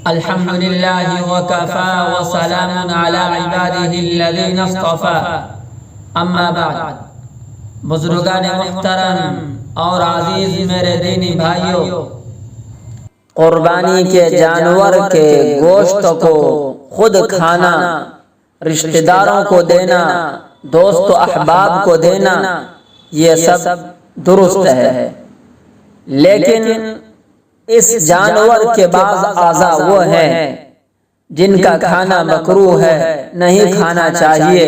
الحمد للہ وکفا وسلام علی عبادہ الذین اصطفى اما بعد۔ بزرگان محترم اور عزیز میرے دینی بھائیوں، قربانی کے جانور کے گوشت کو خود کھانا، رشتہ داروں کو دینا، دوست و احباب کو دینا، یہ سب درست ہے، لیکن اس جانور کے بعض اعضاء وہ ہیں جن کا کھانا مکروہ ہے، نہیں کھانا چاہیے۔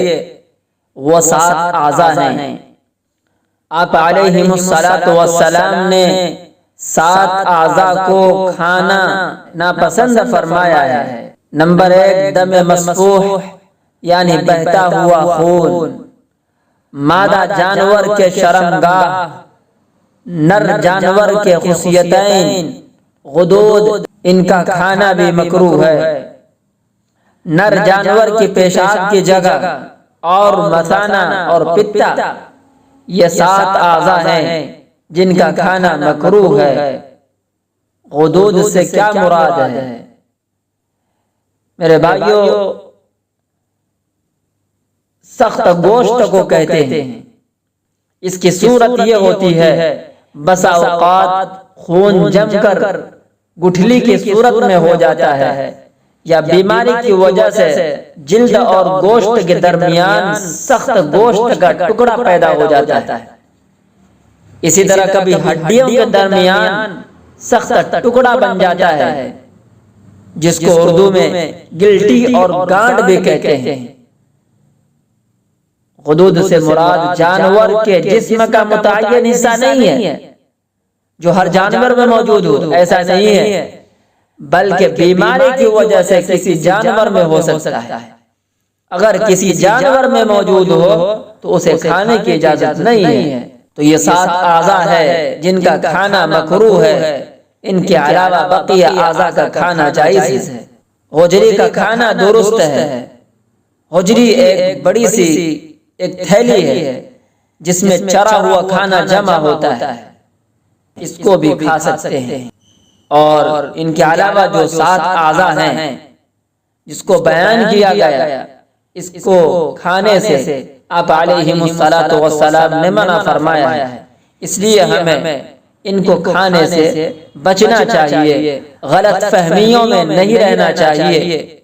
وہ 7 اعضاء ہیں۔ آپ علیہ السلام نے 7 اعضاء کو کھانا ناپسند فرمایا ہے۔ نمبر 1، دم مسفوح یعنی بہتا ہوا خون۔ مادہ جانور کے شرمگاہ، نر جانور کے خصیتین، غدود، ان کا کھانا بھی مکروہ ہے۔ نر جانور کی پیشاب کی جگہ اور مثانہ اور پتا، یہ 7 اعضاء ہیں جن کا کھانا مکروہ ہے۔ غدود سے کیا مراد ہے؟ میرے بھائیوں، سخت گوشت کو کہتے ہیں۔ اس کی صورت یہ ہوتی ہے، بسا اوقات خون جم کر گٹھلی کی صورت میں ہو جاتا ہے، یا بیماری کی وجہ سے جلد اور گوشت کے درمیان سخت گوشت کا ٹکڑا پیدا ہو جاتا ہے۔ اسی طرح کبھی ہڈیوں کے درمیان سخت ٹکڑا بن جاتا ہے، جس کو اردو میں گلٹی اور گانٹ بھی کہتے ہیں۔ غدود سے مراد جانور کے جسم کا متعین حصہ نہیں ہے جو ہر جانور میں موجود ہو، ایسا نہیں ہے، بلکہ بیماری کی وجہ سے کسی جانور میں ہو سکتا ہے۔ اگر کسی جانور میں موجود ہو تو اسے کھانے کی اجازت نہیں ہے۔ تو یہ 7 اعضاء ہے جن کا کھانا مکروہ ہے۔ ان کے علاوہ بقیہ اعضاء کا کھانا جائز ہے۔ ہوجری کا کھانا درست ہے۔ ہوجری ایک بڑی سی ایک تھیلی ہے جس میں چرا ہوا کھانا جمع ہوتا ہے، اس کو بھی کھا سکتے ہیں۔ اور ان کے علاوہ جو 7 اعضاء ہیں جس کو بیان کیا گیا، اس کو کھانے سے آپ علیہ السلام نے منع فرمایا ہے۔ اس لیے ہمیں ان کو کھانے سے بچنا چاہیے، غلط فہمیوں میں نہیں رہنا چاہیے۔